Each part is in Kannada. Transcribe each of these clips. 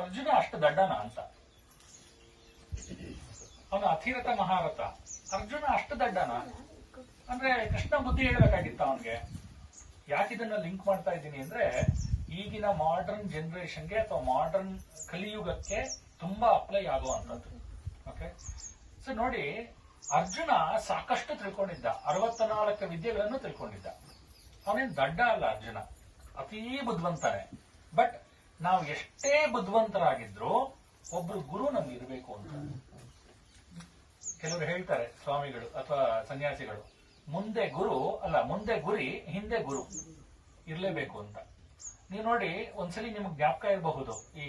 ಅರ್ಜುನ ಅಷ್ಟು ದಡ್ಡನ ಅಂತ. ಅವನು ಅತಿರಥ ಮಹಾರಥ. ಅರ್ಜುನ ಅಷ್ಟು ದಡ್ಡನ ಅಂದ್ರೆ ಕೃಷ್ಣ ಬುದ್ಧಿ ಹೇಳ್ಬೇಕಾಗಿತ್ತ ಅವನ್ಗೆ. ಯಾಕಿದನ್ನ ಲಿಂಕ್ ಮಾಡ್ತಾ ಇದ್ದೀನಿ ಅಂದ್ರೆ ಈಗಿನ ಮಾಡರ್ನ್ ಜನರೇಷನ್ಗೆ ಅಥವಾ ಮಾಡರ್ನ್ ಕಲಿಯುಗಕ್ಕೆ ತುಂಬಾ ಅಪ್ಲೈ ಆಗುವಂತದ್ದು. ಓಕೆ, ಸೊ ನೋಡಿ, ಅರ್ಜುನ ಸಾಕಷ್ಟು ತಿಳ್ಕೊಂಡಿದ್ದ, 64 ವಿದ್ಯೆಗಳನ್ನು ತಿಳ್ಕೊಂಡಿದ್ದ. ಅವನೇನ್ ದಡ್ಡ ಅಲ್ಲ ಅರ್ಜುನ, ಅತೀ ಬುದ್ಧಿವಂತನೇ. ಬಟ್ ನಾವು ಎಷ್ಟೇ ಬುದ್ಧಿವಂತರಾಗಿದ್ರು ಒಬ್ರು ಗುರು ನಮ್ಗೆ ಇರಬೇಕು ಅಂತ. ಕೆಲವರು ಹೇಳ್ತಾರೆ ಸ್ವಾಮಿಗಳು ಅಥವಾ ಸನ್ಯಾಸಿಗಳು, ಮುಂದೆ ಗುರು ಅಲ್ಲ, ಮುಂದೆ ಗುರಿ ಹಿಂದೆ ಗುರು ಇರ್ಲೇಬೇಕು ಅಂತ. ನೀವು ನೋಡಿ, ಒಂದ್ಸಲಿ ನಿಮ್ಗೆ ಜ್ಞಾಪಕ ಇರಬಹುದು, ಈ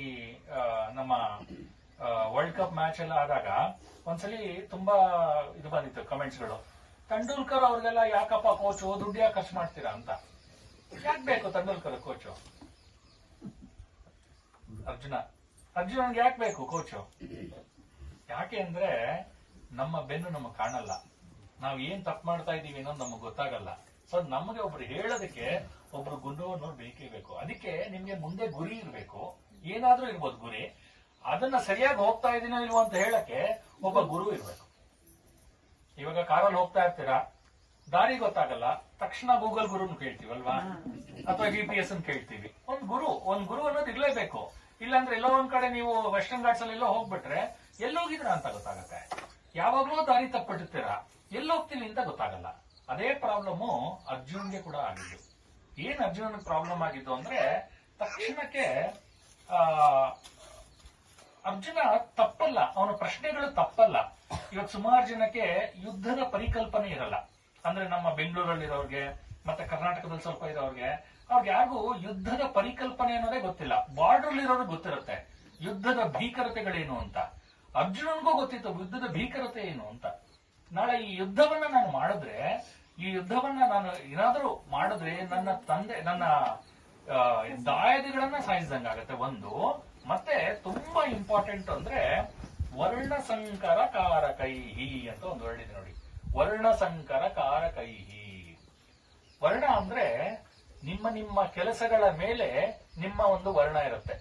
ನಮ್ಮ ವರ್ಲ್ಡ್ ಕಪ್ ಮ್ಯಾಚ್ ಎಲ್ಲ ಆದಾಗ ಒಂದ್ಸಲಿ ತುಂಬಾ ಇದು ಬಂದಿತ್ತು ಕಮೆಂಟ್ಸ್ಗಳು, ತೆಂಡೂಲ್ಕರ್ ಅವ್ರಿಗೆಲ್ಲ ಯಾಕಪ್ಪ ಕೋಚು, ದುಡ್ಡು ಯಾಕೆ ಖರ್ಚು ಮಾಡ್ತೀರಾ ಅಂತ. ಯಾಕೆ ಬೇಕು ತೆಂಡೂಲ್ಕರ್ ಕೋಚು? ಅರ್ಜುನನ್ಗೆ ಯಾಕೆ ಬೇಕು ಕೋಚು? ಯಾಕೆ ಅಂದ್ರೆ ನಮ್ಮ ಬೆನ್ನು ನಮಗ್ ಕಾಣಲ್ಲ, ನಾವ್ ಏನ್ ತಪ್ಪು ಮಾಡ್ತಾ ಇದೀವಿ ಅನ್ನೋದು ನಮಗ್ ಗೊತ್ತಾಗಲ್ಲ. ಸೊ ನಮಗೆ ಒಬ್ರು ಹೇಳೋದಕ್ಕೆ ಒಬ್ರು ಗುಂಡೋನ್ನೋರು ಬೇಕೇ ಬೇಕು. ಅದಕ್ಕೆ ನಿಮ್ಗೆ ಮುಂದೆ ಗುರಿ ಇರ್ಬೇಕು, ಏನಾದ್ರೂ ಇರ್ಬೋದು ಗುರಿ. ಅದನ್ನ ಸರಿಯಾಗಿ ಹೋಗ್ತಾ ಇದೀನೋ ಇಲ್ವೋ ಅಂತ ಹೇಳಕ್ಕೆ ಒಬ್ಬ ಗುರು ಇರ್ಬೇಕು. ಇವಾಗ ಕಾರಲ್ಲಿ ಹೋಗ್ತಾ ಇರ್ತೀರಾ, ದಾರಿ ಗೊತ್ತಾಗಲ್ಲ, ತಕ್ಷಣ ಗೂಗಲ್ ಗುರುನ್ ಕೇಳ್ತೀವಲ್ವಾ, ಅಥವಾ GPS ಅನ್ನು ಕೇಳ್ತೀವಿ. ಒಂದ್ ಗುರು ಅನ್ನೋದು ಇರ್ಲೇಬೇಕು. ಇಲ್ಲಾಂದ್ರೆ ಎಲ್ಲೋ ಒಂದ್ ಕಡೆ ನೀವು ವೆಸ್ಟರ್ನ್ ಘಾಟ್ಸ್ ಅಲ್ಲಿ ಎಲ್ಲೋ ಹೋಗ್ಬಿಟ್ರೆ ಎಲ್ಲೋಗಿದ್ರ ಅಂತ ಗೊತ್ತಾಗತ್ತೆ. ಯಾವಾಗ್ಲೂ ದಾರಿ ತಪ್ಪಿಡ್ತೀರಾ, ಎಲ್ಲೋಗ್ತೀವಿ ಅಂತ ಗೊತ್ತಾಗಲ್ಲ. ಅದೇ ಪ್ರಾಬ್ಲಮ್ ಅರ್ಜುನ್ಗೆ ಕೂಡ ಆಗಿದ್ದು. ಏನ್ ಅರ್ಜುನನ್ ಪ್ರಾಬ್ಲಮ್ ಆಗಿದ್ದು ಅಂದ್ರೆ ತಕ್ಷಣಕ್ಕೆ ಅರ್ಜುನ ತಪ್ಪಲ್ಲ, ಅವನ ಪ್ರಶ್ನೆಗಳು ತಪ್ಪಲ್ಲ. ಇವಾಗ ಸುಮಾರು ಜನಕ್ಕೆ ಯುದ್ಧದ ಪರಿಕಲ್ಪನೆ ಇರಲ್ಲ. ಅಂದ್ರೆ ನಮ್ಮ ಬೆಂಗಳೂರಲ್ಲಿರೋರ್ಗೆ ಮತ್ತೆ ಕರ್ನಾಟಕದಲ್ಲಿ ಸ್ವಲ್ಪ ಇರೋರ್ಗೆ, ಅವ್ರಿಗೆ ಯಾರಿಗೂ ಯುದ್ಧದ ಪರಿಕಲ್ಪನೆ ಅನ್ನೋದೇ ಗೊತ್ತಿಲ್ಲ. ಬಾರ್ಡರ್ ಇರೋರ್ಗೆ ಗೊತ್ತಿರುತ್ತೆ ಯುದ್ಧದ ಭೀಕರತೆಗಳೇನು ಅಂತ. ಅರ್ಜುನನ್ಗೂ ಗೊತ್ತಿತ್ತು ಯುದ್ಧದ ಭೀಕರತೆ ಏನು ಅಂತ. ನಾಳೆ ಈ ಯುದ್ಧವನ್ನ ನಾನು ಮಾಡಿದ್ರೆ, ಈ ಯುದ್ಧವನ್ನ ನಾನು ಏನಾದ್ರೂ ಮಾಡಿದ್ರೆ ನನ್ನ ತಂದೆ, ನನ್ನ ದಾಯಾದಿಗಳನ್ನ ಸಾಯಿಸಿದಂಗಾಗತ್ತೆ ಒಂದು. ಮತ್ತೆ ತುಂಬಾ ಇಂಪಾರ್ಟೆಂಟ್ ಅಂದ್ರೆ ವರ್ಣ ಸಂಕರ ಕಾರಕೈಹಿ ಅಂತ ಒಂದು ವರ್ಡ್ ಇದೆ ನೋಡಿ. ವರ್ಣ ಸಂಕರ ಕಾರಕೈಹಿ. ವರ್ಣ ಅಂದ್ರೆ ನಿಮ್ಮ ನಿಮ್ಮ ಕೆಲಸಗಳ ಮೇಲೆ ನಿಮ್ಮ ಒಂದು ವರ್ಣ ಇರುತ್ತೆ.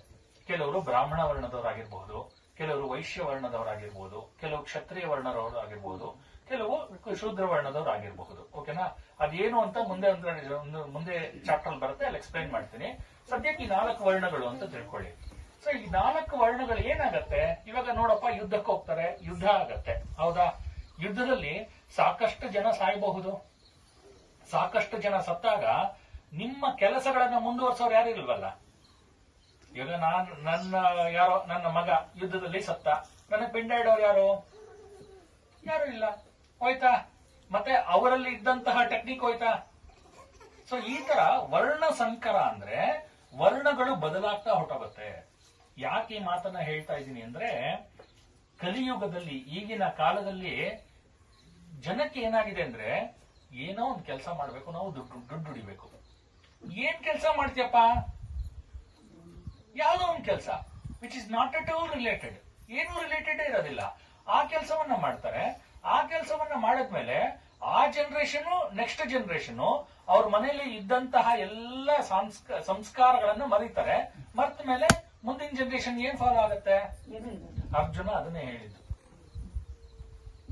ಕೆಲವರು ಬ್ರಾಹ್ಮಣ ವರ್ಣದವರಾಗಿರ್ಬಹುದು, ಕೆಲವರು ವೈಶ್ಯ ವರ್ಣದವರಾಗಿರ್ಬೋದು, ಕೆಲವು ಕ್ಷತ್ರಿಯ ವರ್ಣದವರಾಗಿರ್ಬೋದು, ಕೆಲವು ಶೂದ್ರ ವರ್ಣದವರಾಗಿರ್ಬಹುದು. ಓಕೆನಾ? ಅದೇನು ಅಂತ ಮುಂದೆ ಚಾಪ್ಟರ್ ಬರುತ್ತೆ, ಅಲ್ಲಿ ಎಕ್ಸ್ಪ್ಲೈನ್ ಮಾಡ್ತೀನಿ. ಸದ್ಯಕ್ಕೆ ಈ 4 ವರ್ಣಗಳು ಅಂತ ತಿಳ್ಕೊಳ್ಳಿ. ಸೊ ಈ 4 ವರ್ಣಗಳು ಏನಾಗತ್ತೆ, ಇವಾಗ ನೋಡಪ್ಪ ಯುದ್ಧಕ್ಕೆ ಹೋಗ್ತಾರೆ, ಯುದ್ಧ ಆಗತ್ತೆ, ಹೌದಾ? ಯುದ್ಧದಲ್ಲಿ ಸಾಕಷ್ಟು ಜನ ಸಾಯಬಹುದು. ಸಾಕಷ್ಟು ಜನ ಸತ್ತಾಗ ನಿಮ್ಮ ಕೆಲಸಗಳನ್ನ ಮುಂದುವರ್ಸೋರು ಯಾರು ಇಲ್ವಲ್ಲ. ಇವಾಗ ನನ್ನ ಮಗ ಯುದ್ಧದಲ್ಲಿ ಸತ್ತ, ನನಗೆ ಪಿಂಡ ಇಡೋರು ಯಾರು ಇಲ್ಲ, ಹೋಯ್ತಾ? ಮತ್ತೆ ಅವರಲ್ಲಿ ಇದ್ದಂತಹ ಟೆಕ್ನಿಕ್ ಹೋಯ್ತಾ? ಸೊ ಈ ತರ ವರ್ಣ ಸಂಕರ ಅಂದ್ರೆ ವರ್ಣಗಳು ಬದಲಾಗ್ತಾ ಹೊರಟೋಗುತ್ತೆ. ಯಾಕೆ ಈ ಮಾತನ್ನ ಹೇಳ್ತಾ ಇದ್ದೀನಿ ಅಂದ್ರೆ, ಕಲಿಯುಗದಲ್ಲಿ ಈಗಿನ ಕಾಲದಲ್ಲಿ ಜನಕ್ಕೆ ಏನಾಗಿದೆ ಅಂದ್ರೆ, ಏನೋ ಒಂದು ಕೆಲಸ ಮಾಡ್ಬೇಕು, ನಾವು ದುಡ್ಡು ದುಡಿಬೇಕು. ಏನ್ ಕೆಲಸ ಮಾಡ್ತೀಯಪ್ಪ? ಯಾವುದೋ ಒಂದು ಕೆಲಸ which is not at all related, ಏನೂ ರಿಲೇಟೆಡ್ ಇರೋದಿಲ್ಲ. ಆ ಕೆಲಸವನ್ನ ಮಾಡ್ತಾರೆ. ಆ ಕೆಲಸವನ್ನ ಮಾಡಿದ್ಮೇಲೆ ಆ ಜನರೇಷನ್, ನೆಕ್ಸ್ಟ್ ಜನರೇಷನ್ ಅವ್ರ ಮನೆಯಲ್ಲಿ ಇದ್ದಂತಹ ಎಲ್ಲ ಸಂಸ್ಕಾರಗಳನ್ನು ಮರೀತಾರೆ. ಮರ್ತ ಮೇಲೆ ಮುಂದಿನ ಜನರೇಷನ್ ಏನ್ ಫಾಲೋ ಆಗುತ್ತೆ? ಅರ್ಜುನ ಅದನ್ನೇ ಹೇಳಿದ್ದು.